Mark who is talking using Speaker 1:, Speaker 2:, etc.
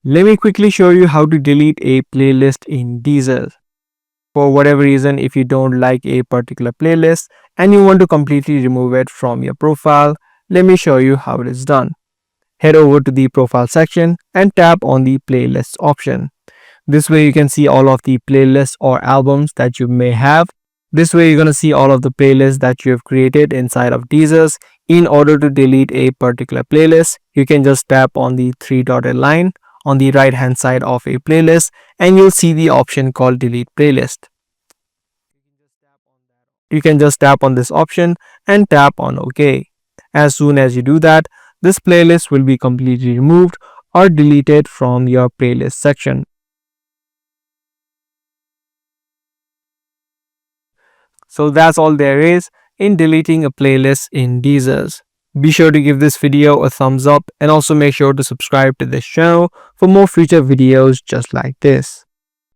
Speaker 1: Let me quickly show you how to delete a playlist in Deezer. For whatever reason, if you don't like a particular playlist and you want to completely remove it from your profile, let me show you how it is done. Head over to the profile section and tap on the playlist option. This way you can see all of the playlists or albums that you may have. This way you're going to see all of the playlists that you have created inside of Deezer's. In order to delete a particular playlist, you can just tap on the three dotted line on the right hand side of a playlist and you'll see the option called delete playlist. You can just tap on this option and tap on OK. As soon as you do that, this playlist will be completely removed or deleted from your playlist section. So that's all there is in deleting a playlist in Deezer's. Be sure to give this video a thumbs up and also make sure to subscribe to this channel for more future videos just like this.